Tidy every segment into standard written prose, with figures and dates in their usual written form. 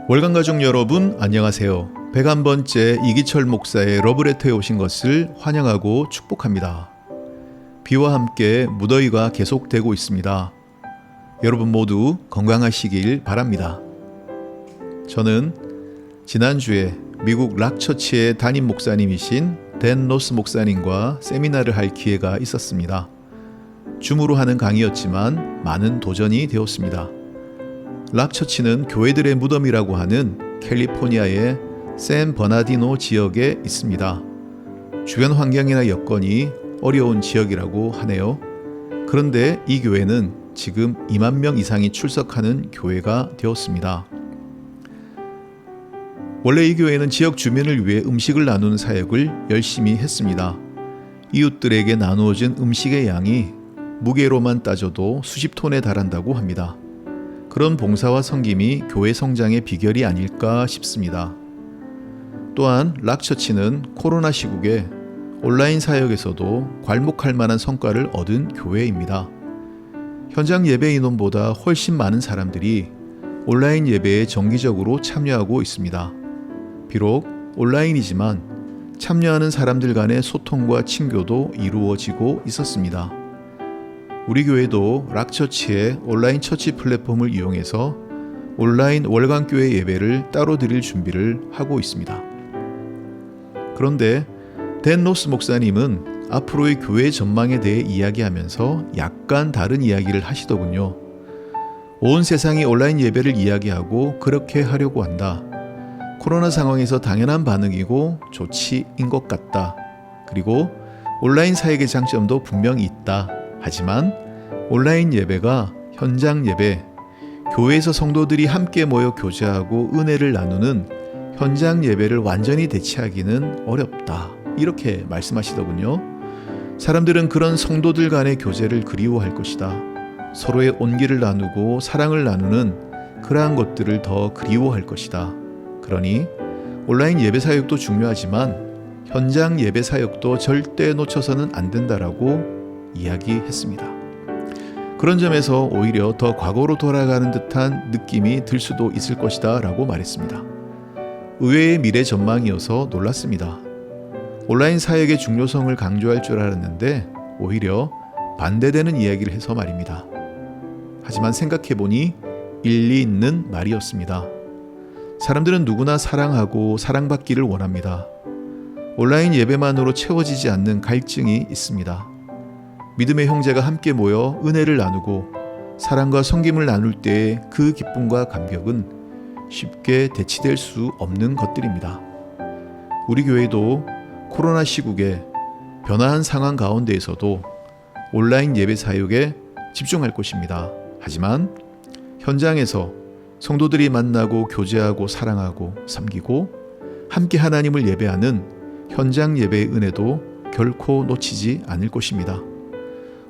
월간 가족 여러분 안녕하세요. 101번째 이기철 목사의 러브레터에 오신 것을 환영하고 축복합니다. 비와 함께 무더위가 계속되고 있습니다. 여러분 모두 건강하시길 바랍니다. 저는 지난주에 미국 락처치의 담임 목사님이신 댄 로스 목사님과 세미나를 할 기회가 있었습니다. 줌으로 하는 강의였지만 많은 도전이 되었습니다. 락처치는 교회들의 무덤이라고 하는 캘리포니아의 샌 버나디노 지역에 있습니다. 주변 환경이나 여건이 어려운 지역이라고 하네요. 그런데 이 교회는 지금 2만 명 이상이 출석하는 교회가 되었습니다. 원래 이 교회는 지역 주민을 위해 음식을 나누는 사역을 열심히 했습니다. 이웃들에게 나누어진 음식의 양이 무게로만 따져도 수십 톤에 달한다고 합니다. 그런 봉사와 섬김이 교회 성장의 비결이 아닐까 싶습니다. 또한 락처치는 코로나 시국에 온라인 사역에서도 괄목할 만한 성과를 얻은 교회입니다. 현장 예배 인원보다 훨씬 많은 사람들이 온라인 예배에 정기적으로 참여하고 있습니다. 비록 온라인이지만 참여하는 사람들 간의 소통과 친교도 이루어지고 있었습니다. 우리 교회도 락처치의 온라인 처치 플랫폼을 이용해서 온라인 월간교회 예배를 따로 드릴 준비를 하고 있습니다. 그런데 댄 로스 목사님은 앞으로의 교회 전망에 대해 이야기하면서 약간 다른 이야기를 하시더군요. 온 세상이 온라인 예배를 이야기하고 그렇게 하려고 한다. 코로나 상황에서 당연한 반응이고 조치인 것 같다. 그리고 온라인 사역의 장점도 분명히 있다. 하지만 온라인 예배가 현장 예배, 교회에서 성도들이 함께 모여 교제하고 은혜를 나누는 현장 예배를 완전히 대체하기는 어렵다. 이렇게 말씀하시더군요. 사람들은 그런 성도들 간의 교제를 그리워할 것이다. 서로의 온기를 나누고 사랑을 나누는 그러한 것들을 더 그리워할 것이다. 그러니 온라인 예배 사역도 중요하지만 현장 예배 사역도 절대 놓쳐서는 안 된다라고 이야기했습니다. 그런 점에서 오히려 더 과거로 돌아가는 듯한 느낌이 들 수도 있을 것이다 라고 말했습니다. 의외의 미래 전망이어서 놀랐습니다. 온라인 사역의 중요성을 강조할 줄 알았는데 오히려 반대되는 이야기를 해서 말입니다. 하지만 생각해보니 일리 있는 말이었습니다. 사람들은 누구나 사랑하고 사랑받기를 원합니다. 온라인 예배만으로 채워지지 않는 갈증이 있습니다. 믿음의 형제가 함께 모여 은혜를 나누고 사랑과 섬김을 나눌 때의 그 기쁨과 감격은 쉽게 대치될 수 없는 것들입니다. 우리 교회도 코로나 시국에 변화한 상황 가운데에서도 온라인 예배 사역에 집중할 것입니다. 하지만 현장에서 성도들이 만나고 교제하고 사랑하고 섬기고 함께 하나님을 예배하는 현장 예배의 은혜도 결코 놓치지 않을 것입니다.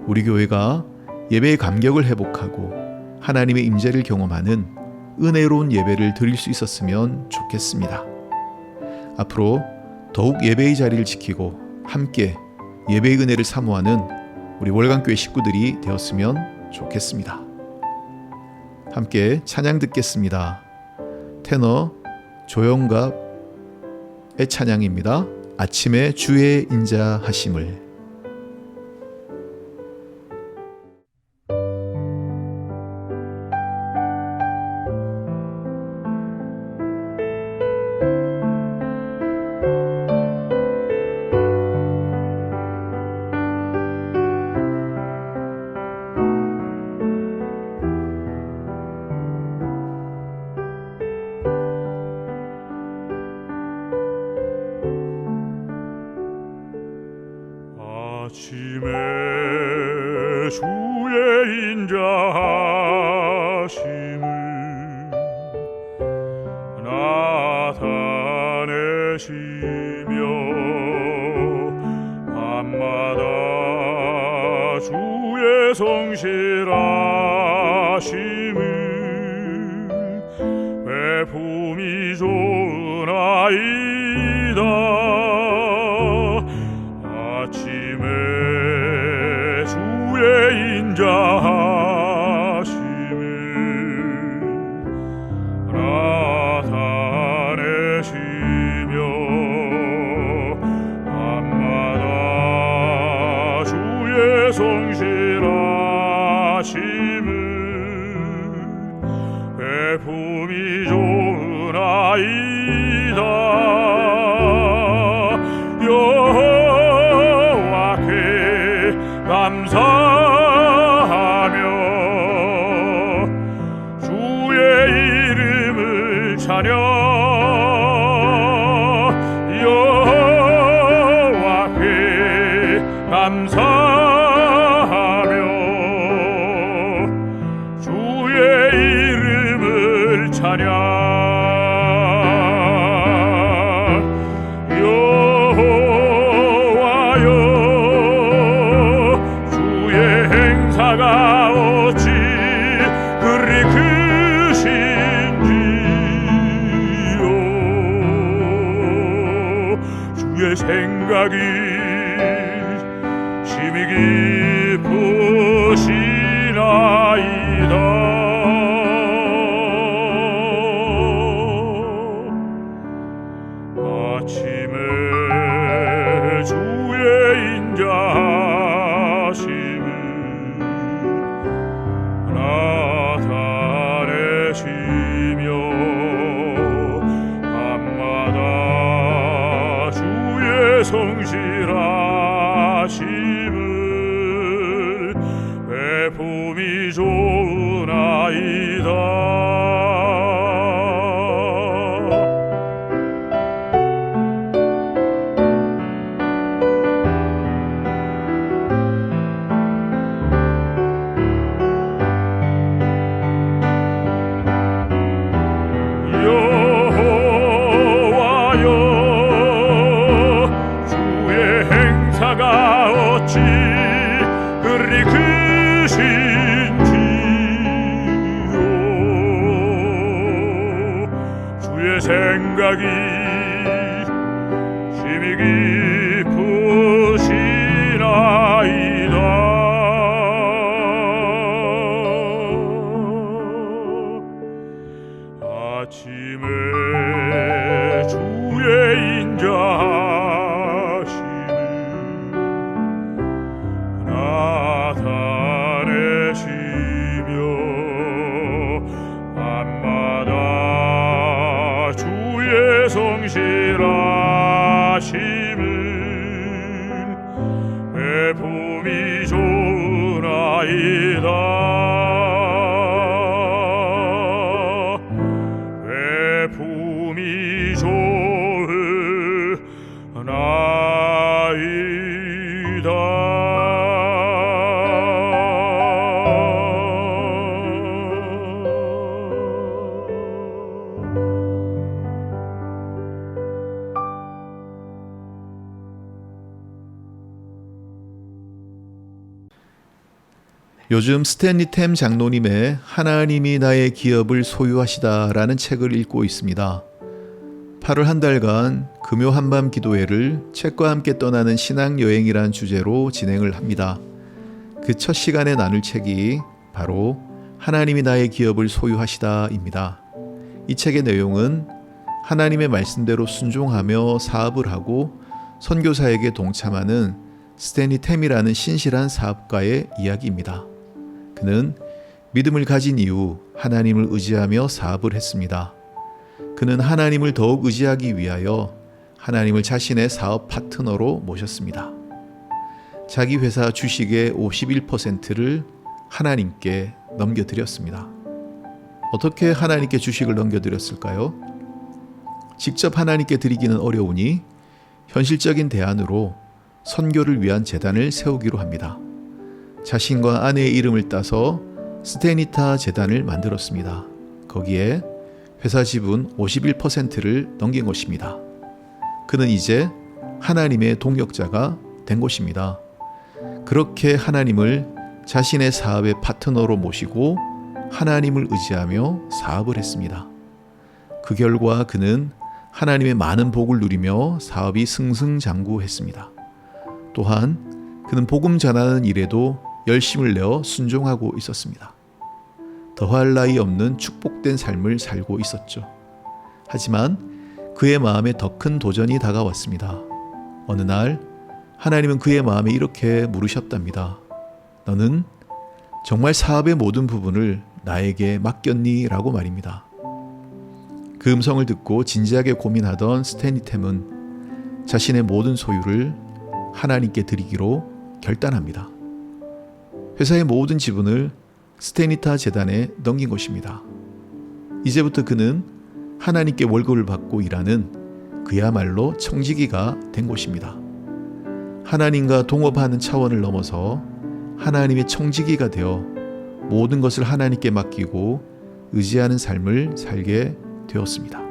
우리 교회가 예배의 감격을 회복하고 하나님의 임재를 경험하는 은혜로운 예배를 드릴 수 있었으면 좋겠습니다. 앞으로 더욱 예배의 자리를 지키고 함께 예배의 은혜를 사모하는 우리 월간교회 식구들이 되었으면 좋겠습니다. 함께 찬양 듣겠습니다. 테너 조영갑의 찬양입니다. 아침에 주의 인자하심을. 아침에 주의 인자하심을 나타내시며 밤마다 주의 성실하심을 배품이 좋으나이다. 아침에 주의 인자하심을 나타내시며 찬양 여호와께 감사하며 주의 이름을 찬양 여호와여 주의 행사가 어찌 그리 크신지요 주의 생각이 심히 깊으시나이다 아침에 주의 인자하심을 나타내시며 밤마다 주의 성실하심을 배품이 좋으나이다 여호와여 주의 행사가 어찌 그리 크신지요 주의 생각이 심히 깊으시나이다 아침에 주의 인자하심을 나타내시며 밤마다 주의 성실하심을 배품이 좋으나이다 배품이 좋으나이다 요즘 스탠리 템 장로님의 하나님이 나의 기업을 소유하시다라는 책을 읽고 있습니다. 8월 한 달간 금요 한밤 기도회를 책과 함께 떠나는 신앙여행이란 주제로 진행을 합니다. 그 첫 시간에 나눌 책이 바로 하나님이 나의 기업을 소유하시다입니다. 이 책의 내용은 하나님의 말씀대로 순종하며 사업을 하고 선교사에게 동참하는 스탠리 템이라는 신실한 사업가의 이야기입니다. 그는 믿음을 가진 이후 하나님을 의지하며 사업을 했습니다. 그는 하나님을 더욱 의지하기 위하여 하나님을 자신의 사업 파트너로 모셨습니다. 자기 회사 주식의 51%를 하나님께 넘겨드렸습니다. 어떻게 하나님께 주식을 넘겨드렸을까요? 직접 하나님께 드리기는 어려우니 현실적인 대안으로 선교를 위한 재단을 세우기로 합니다. 자신과 아내의 이름을 따서 스테니타 재단을 만들었습니다. 거기에 회사 지분 51%를 넘긴 것입니다. 그는 이제 하나님의 동역자가 된 것입니다. 그렇게 하나님을 자신의 사업의 파트너로 모시고 하나님을 의지하며 사업을 했습니다. 그 결과 그는 하나님의 많은 복을 누리며 사업이 승승장구했습니다. 또한 그는 복음 전하는 일에도 열심을 내어 순종하고 있었습니다. 더할 나위 없는 축복된 삶을 살고 있었죠. 하지만 그의 마음에 더 큰 도전이 다가왔습니다. 어느 날 하나님은 그의 마음에 이렇게 물으셨답니다. 너는 정말 사업의 모든 부분을 나에게 맡겼니? 라고 말입니다. 그 음성을 듣고 진지하게 고민하던 스테니템은 자신의 모든 소유를 하나님께 드리기로 결단합니다. 회사의 모든 지분을 스테니타 재단에 넘긴 것입니다. 이제부터 그는 하나님께 월급을 받고 일하는 그야말로 청지기가 된 곳입니다. 하나님과 동업하는 차원을 넘어서 하나님의 청지기가 되어 모든 것을 하나님께 맡기고 의지하는 삶을 살게 되었습니다.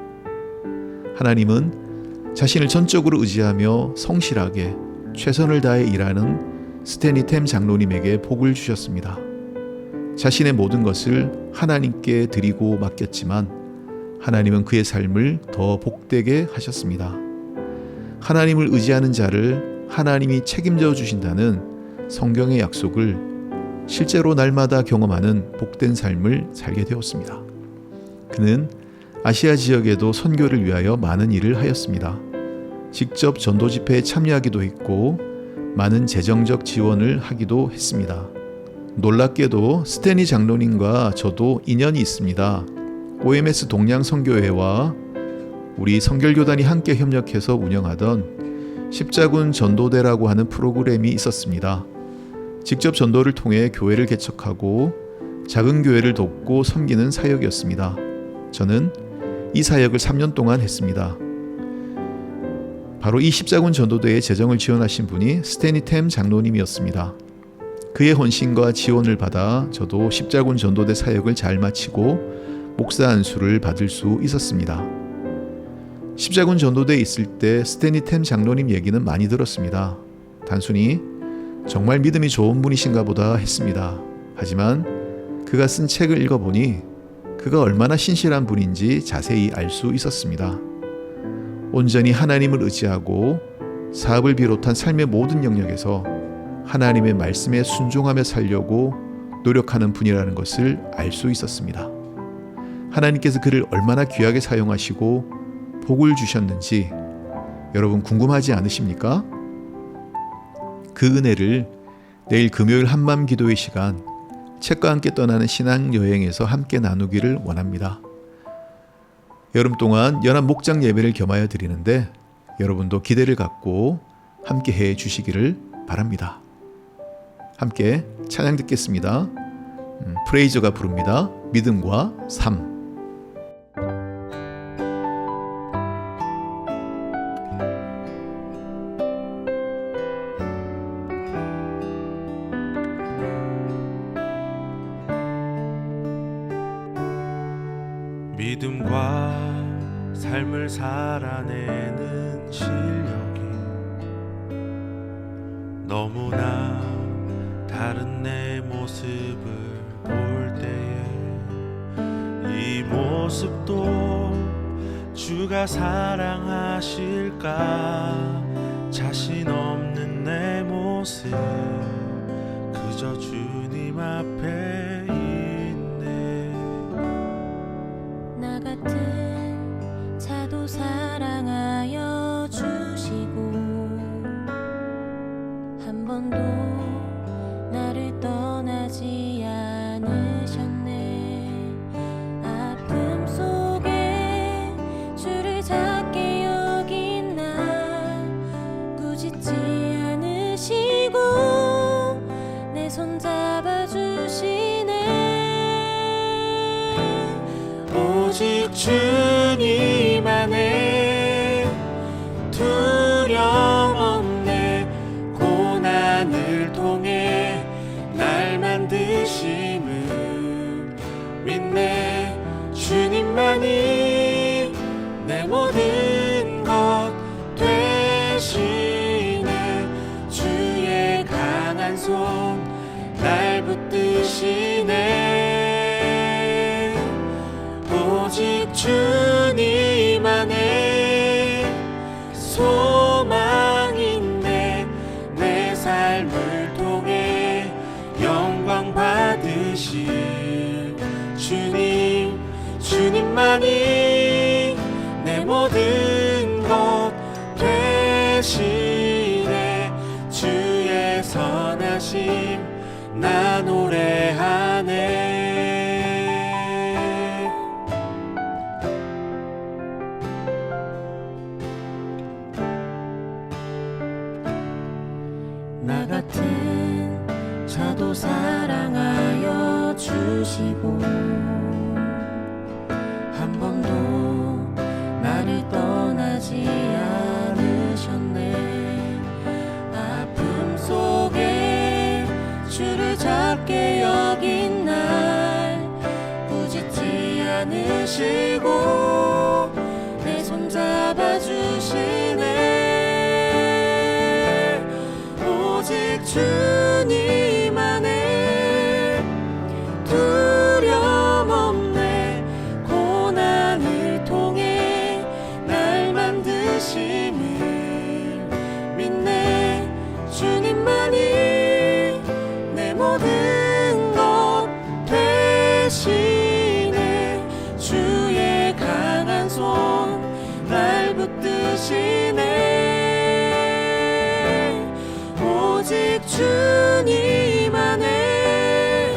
하나님은 자신을 전적으로 의지하며 성실하게 최선을 다해 일하는 스테니 템 장로님에게 복을 주셨습니다. 자신의 모든 것을 하나님께 드리고 맡겼지만 하나님은 그의 삶을 더 복되게 하셨습니다. 하나님을 의지하는 자를 하나님이 책임져 주신다는 성경의 약속을 실제로 날마다 경험하는 복된 삶을 살게 되었습니다. 그는 아시아 지역에도 선교를 위하여 많은 일을 하였습니다. 직접 전도 집회에 참여하기도 했고 많은 재정적 지원을 하기도 했습니다. 놀랍게도 스테니 장로님과 저도 인연이 있습니다. OMS 동양 선교회와 우리 성결교단이 함께 협력해서 운영하던 십자군 전도대라고 하는 프로그램이 있었습니다. 직접 전도를 통해 교회를 개척하고 작은 교회를 돕고 섬기는 사역이었습니다. 저는 이 사역을 3년 동안 했습니다. 바로 이 십자군 전도대의 재정을 지원하신 분이 스테니 템 장로님이었습니다. 그의 헌신과 지원을 받아 저도 십자군 전도대 사역을 잘 마치고 목사 안수를 받을 수 있었습니다. 십자군 전도대에 있을 때 스테니 템 장로님 얘기는 많이 들었습니다. 단순히 정말 믿음이 좋은 분이신가 보다 했습니다. 하지만 그가 쓴 책을 읽어보니 그가 얼마나 신실한 분인지 자세히 알 수 있었습니다. 온전히 하나님을 의지하고 사업을 비롯한 삶의 모든 영역에서 하나님의 말씀에 순종하며 살려고 노력하는 분이라는 것을 알 수 있었습니다. 하나님께서 그를 얼마나 귀하게 사용하시고 복을 주셨는지 여러분 궁금하지 않으십니까? 그 은혜를 내일 금요일 한밤 기도의 시간 책과 함께 떠나는 신앙여행에서 함께 나누기를 원합니다. 여름 동안 연합 목장 예배를 겸하여 드리는데 여러분도 기대를 갖고 함께 해 주시기를 바랍니다. 함께 찬양 듣겠습니다. 프레이저가 부릅니다. 믿음과 삶. 믿음과 삶을 살아내는 실력이 너무나 다른 내 모습을 볼 때에 이 모습도 주가 사랑하실까 자신 없는 내 모습 그저 주님 앞에 있네. 나 같은 자도 사랑하여 주시고 한 번도 나를 떠나지 않으셨네. 아픔 속에 주를 작게 여긴 나 꾸짖지 않으시고 내 손 잡아주시네. 오직 주님 안에 두려움 없네. 고난을 통해 날 만드심을 믿네. 주님만이 내 모든 것 되시네. 주의 강한 손 날 붙드시네. 오직 주님 안에 소망 있네. 내 삶을 통해 영광 받으실 주님, 주님만이 내 모든 것 되시네. 주의 선하심 나 노래하네. 나 같은 자도 사랑하여 주시고 한 번도 안으시고 내 손 잡아주시네. 오직 주님 안에 두려움 없네. 고난을 통해 날 만드심을 믿네. 주님만이 내 모든 것 되시네. 주의 강한 손 날 붙드시네. 오직 주님 안에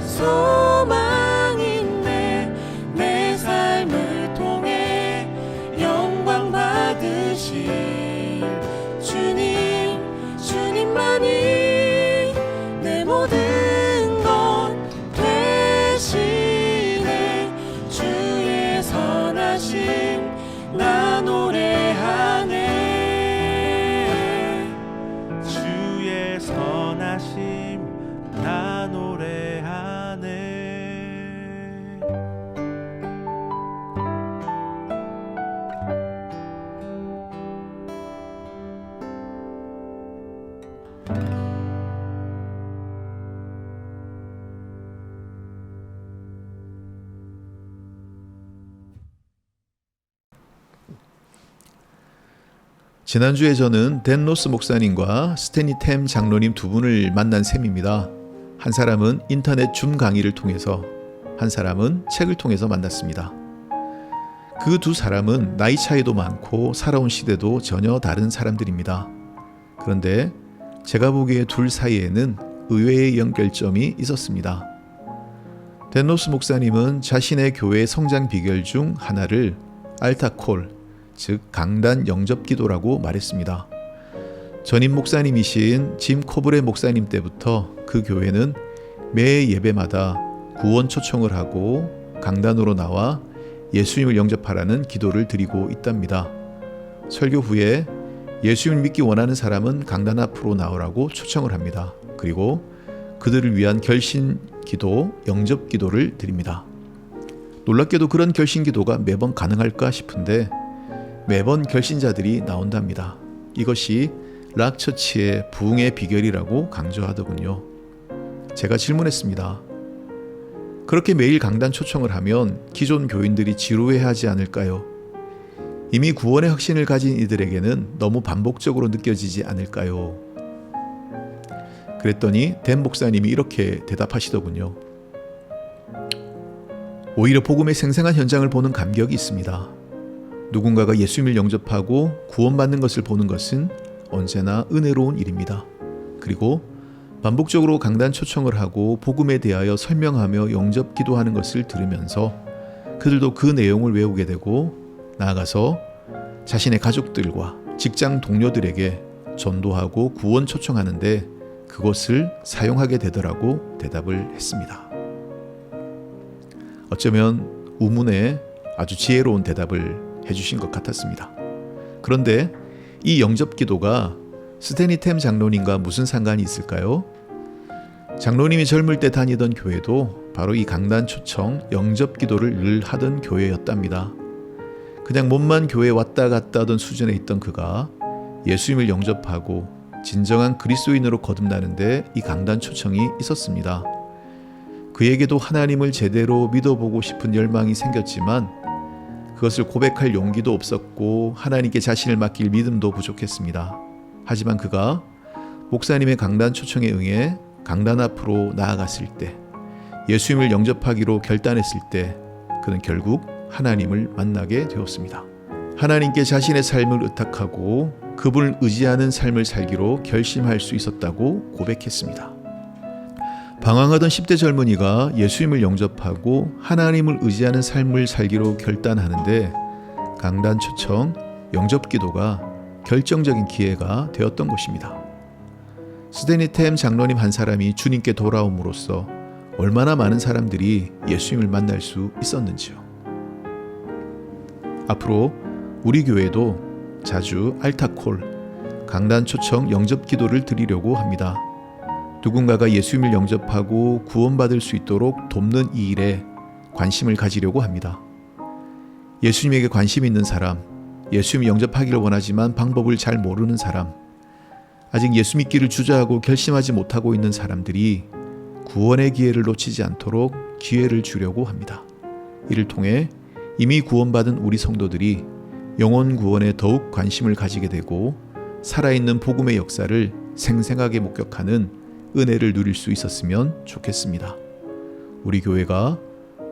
소망이 있네. 내 삶을 통해 영광 받으실 주님, 주님만이 내 모든 것 되시네. 주의 선하심 나 노래하네. 주의 선하심 나 노래하네. 지난주에 저는 댄 로스 목사님과 스테니 템 장로님 두 분을 만난 셈입니다. 한 사람은 인터넷 줌 강의를 통해서, 한 사람은 책을 통해서 만났습니다. 그 두 사람은 나이 차이도 많고 살아온 시대도 전혀 다른 사람들입니다. 그런데 제가 보기에 둘 사이에는 의외의 연결점이 있었습니다. 댄 로스 목사님은 자신의 교회 성장 비결 중 하나를 알타콜, 즉 강단 영접 기도라고 말했습니다. 전임 목사님이신 짐 코브레 목사님 때부터 그 교회는 매 예배마다 구원 초청을 하고 강단으로 나와 예수님을 영접하라는 기도를 드리고 있답니다. 설교 후에 예수님을 믿기 원하는 사람은 강단 앞으로 나오라고 초청을 합니다. 그리고 그들을 위한 결신 기도, 영접 기도를 드립니다. 놀랍게도 그런 결신 기도가 매번 가능할까 싶은데 매번 결신자들이 나온답니다. 이것이 락처치의 부흥의 비결이라고 강조하더군요. 제가 질문했습니다. 그렇게 매일 강단 초청을 하면 기존 교인들이 지루해하지 않을까요? 이미 구원의 확신을 가진 이들에게는 너무 반복적으로 느껴지지 않을까요? 그랬더니 댄 목사님이 이렇게 대답하시더군요. 오히려 복음의 생생한 현장을 보는 감격이 있습니다. 누군가가 예수님을 영접하고 구원받는 것을 보는 것은 언제나 은혜로운 일입니다. 그리고 반복적으로 강단 초청을 하고 복음에 대하여 설명하며 영접 기도하는 것을 들으면서 그들도 그 내용을 외우게 되고 나아가서 자신의 가족들과 직장 동료들에게 전도하고 구원 초청하는데 그것을 사용하게 되더라고 대답을 했습니다. 어쩌면 우문에 아주 지혜로운 대답을 해주신 것 같았습니다. 그런데 이 영접 기도가 스테니 템 장로님과 무슨 상관이 있을까요? 장로님이 젊을 때 다니던 교회도 바로 이 강단 초청 영접 기도를 늘 하던 교회였답니다. 그냥 몸만 교회에 왔다 갔다 하던 수준에 있던 그가 예수님을 영접하고 진정한 그리스도인으로 거듭나는데 이 강단 초청이 있었습니다. 그에게도 하나님을 제대로 믿어보고 싶은 열망이 생겼지만 그것을 고백할 용기도 없었고 하나님께 자신을 맡길 믿음도 부족했습니다. 하지만 그가 목사님의 강단 초청에 응해 강단 앞으로 나아갔을 때, 예수님을 영접하기로 결단했을 때 그는 결국 하나님을 만나게 되었습니다. 하나님께 자신의 삶을 의탁하고 그분을 의지하는 삶을 살기로 결심할 수 있었다고 고백했습니다. 방황하던 10대 젊은이가 예수님을 영접하고 하나님을 의지하는 삶을 살기로 결단하는데 강단 초청, 영접 기도가 결정적인 기회가 되었던 것입니다. 스테니 템 장로님 한 사람이 주님께 돌아옴으로써 얼마나 많은 사람들이 예수님을 만날 수 있었는지요. 앞으로 우리 교회도 자주 알타콜, 강단 초청 영접 기도를 드리려고 합니다. 누군가가 예수님을 영접하고 구원받을 수 있도록 돕는 이 일에 관심을 가지려고 합니다. 예수님에게 관심 있는 사람, 예수님 영접하기를 원하지만 방법을 잘 모르는 사람, 아직 예수 믿기를 주저하고 결심하지 못하고 있는 사람들이 구원의 기회를 놓치지 않도록 기회를 주려고 합니다. 이를 통해 이미 구원받은 우리 성도들이 영혼 구원에 더욱 관심을 가지게 되고 살아있는 복음의 역사를 생생하게 목격하는 은혜를 누릴 수 있었으면 좋겠습니다. 우리 교회가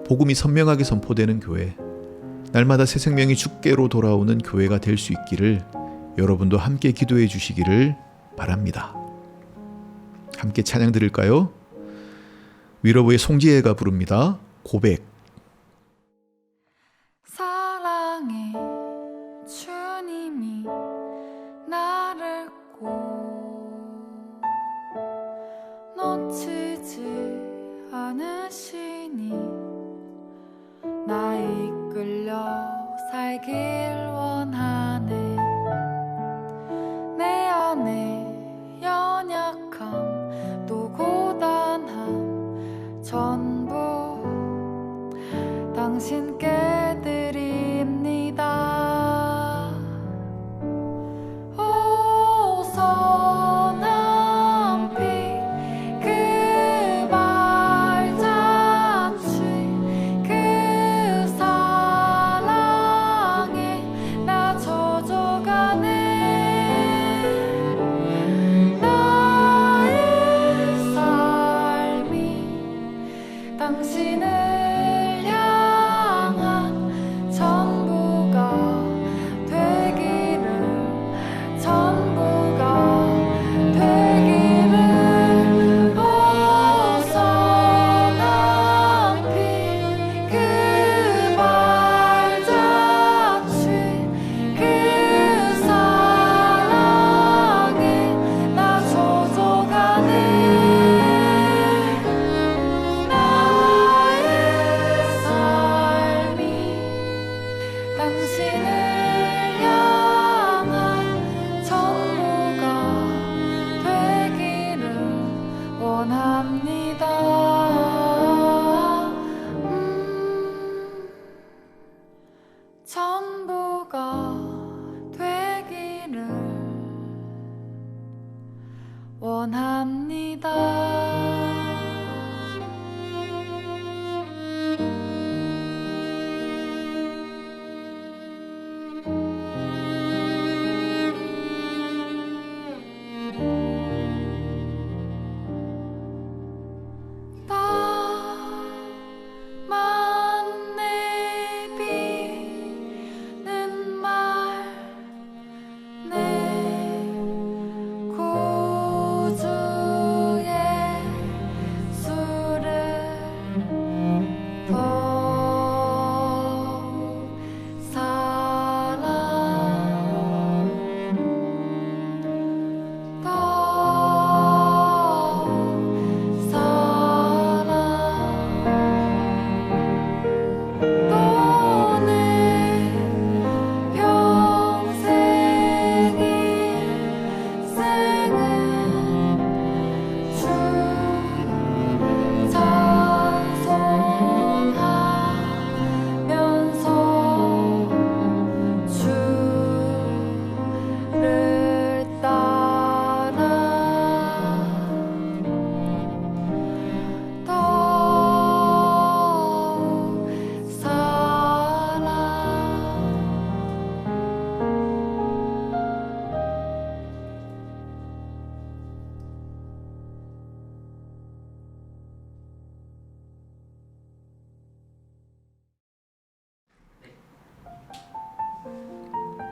복음이 선명하게 선포되는 교회, 날마다 새 생명이 주께로 돌아오는 교회가 될 수 있기를 여러분도 함께 기도해 주시기를 바랍니다. 함께 찬양 드릴까요? 위러브의 송지혜가 부릅니다. 고백. 사랑해 주님이 나를 꼭 놓치지 않으시니 나 이끌려 살길 원하네. 내 안에 연약함 또 고단함 전부 당신께 드립니다. 오 선한 피 그 발자취 그 사랑에 나 젖어가네. 나의 삶이 당신을 전부가 되기를 원합니다.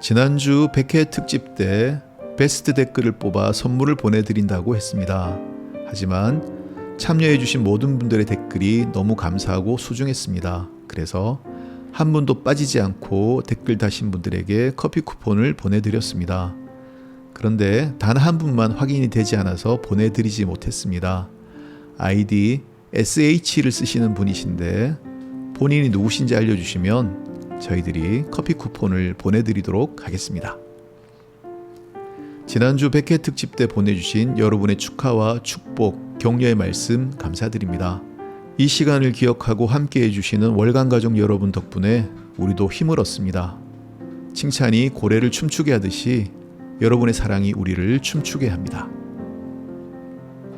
지난주 100회 특집 때 베스트 댓글을 뽑아 선물을 보내드린다고 했습니다. 하지만 참여해주신 모든 분들의 댓글이 너무 감사하고 소중했습니다. 그래서 한 분도 빠지지 않고 댓글 다신 분들에게 커피 쿠폰을 보내드렸습니다. 그런데 단 한 분만 확인이 되지 않아서 보내드리지 못했습니다. 아이디 SH를 쓰시는 분이신데 본인이 누구신지 알려주시면 저희들이 커피 쿠폰을 보내드리도록 하겠습니다. 지난주 100회 특집 때 보내주신 여러분의 축하와 축복, 격려의 말씀 감사드립니다. 이 시간을 기억하고 함께 해주시는 월간 가족 여러분 덕분에 우리도 힘을 얻습니다. 칭찬이 고래를 춤추게 하듯이 여러분의 사랑이 우리를 춤추게 합니다.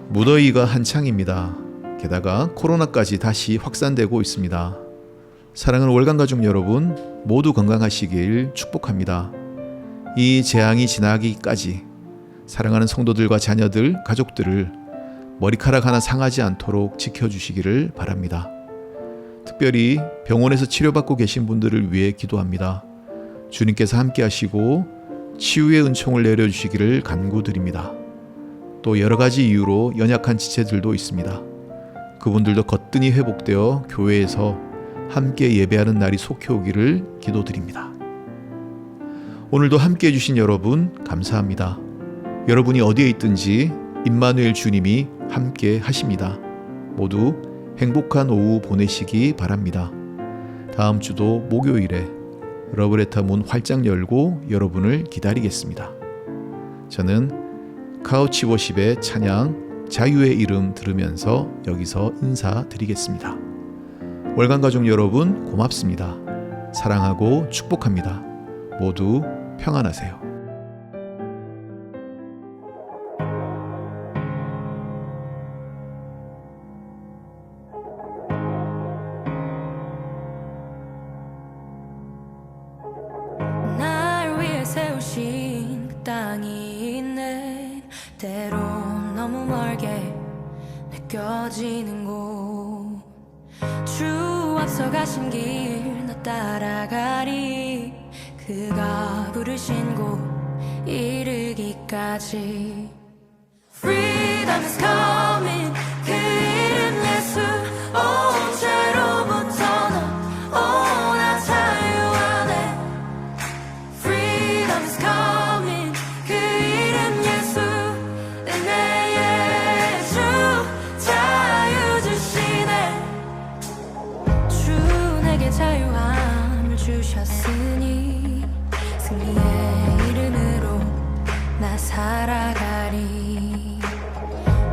무더위가 한창입니다. 게다가 코로나까지 다시 확산되고 있습니다. 사랑하는 월간 가족 여러분, 모두 건강하시길 축복합니다. 이 재앙이 지나기까지 사랑하는 성도들과 자녀들, 가족들을 머리카락 하나 상하지 않도록 지켜주시기를 바랍니다. 특별히 병원에서 치료받고 계신 분들을 위해 기도합니다. 주님께서 함께 하시고 치유의 은총을 내려주시기를 간구드립니다. 또 여러 가지 이유로 연약한 지체들도 있습니다. 그분들도 거뜬히 회복되어 교회에서 함께 예배하는 날이 속히 오기를 기도드립니다. 오늘도 함께 해주신 여러분 감사합니다. 여러분이 어디에 있든지 임마누엘 주님이 함께 하십니다. 모두 행복한 오후 보내시기 바랍니다. 다음 주도 목요일에 러브레터 문 활짝 열고 여러분을 기다리겠습니다. 저는 카우치 워십의 찬양 자유의 이름 들으면서 여기서 인사드리겠습니다. 월간 가족 여러분 고맙습니다. 사랑하고 축복합니다. 모두 평안하세요. 날 위해 세우신 그 땅이 있네. 때론 너무 멀게 느껴지는 곳. 주 앞서 가신 길 나 따라가리. 그가 부르신 곳 이르기까지. Freedom is coming. 그 이름 예수. 죄로부터 나 자유 안에. Freedom is coming. 그 이름 예수. 은혜의 주 자유 주시네. 주 내게 자유함을 주셨으니 승리의 이름으로 나 살아가리.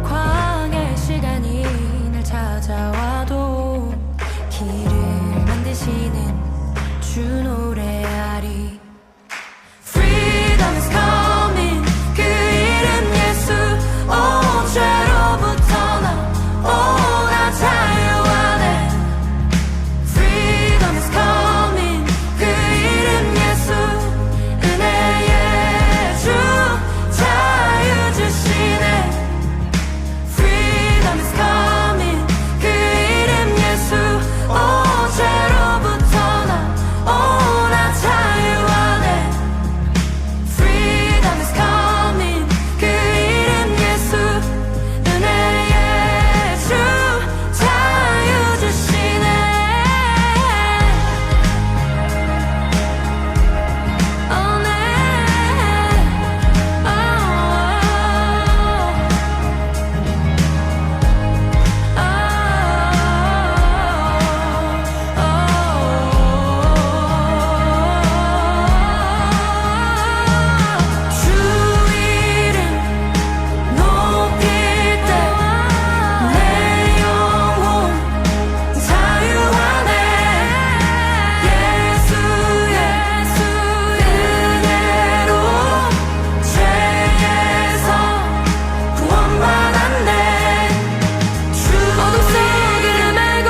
광야의 시간이 날 찾아와도 길을 만드시는 주 노래하리. Freedom is coming. 그 이름 예수. 죄로부터 나 자유 안에. Freedom is coming. 그 이름 예수. 은혜의 주 자유 주시네. Freedom is coming. 그 이름 예수. 죄로부터 나 자유 안에. Freedom is coming. 그 이름 예수. 은혜의 주 자유 주시네. Oh, 네. 주 이름 높일 때 내 영혼 자유하네. 예수의 은혜로 죄에서 구원받았네. 어둠 속 길을 메고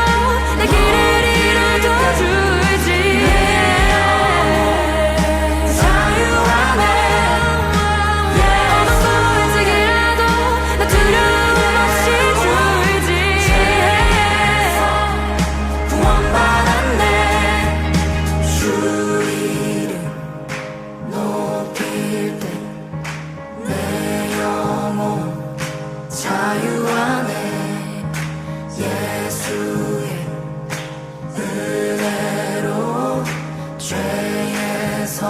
내 길을 이루어주지. 자유하네. 어떤 소리지기라도 나 두려움 없이 줄지. 구원받았네. 주 이름 높일 때 내 영혼 자유하네. 예수의 은혜로 죄에서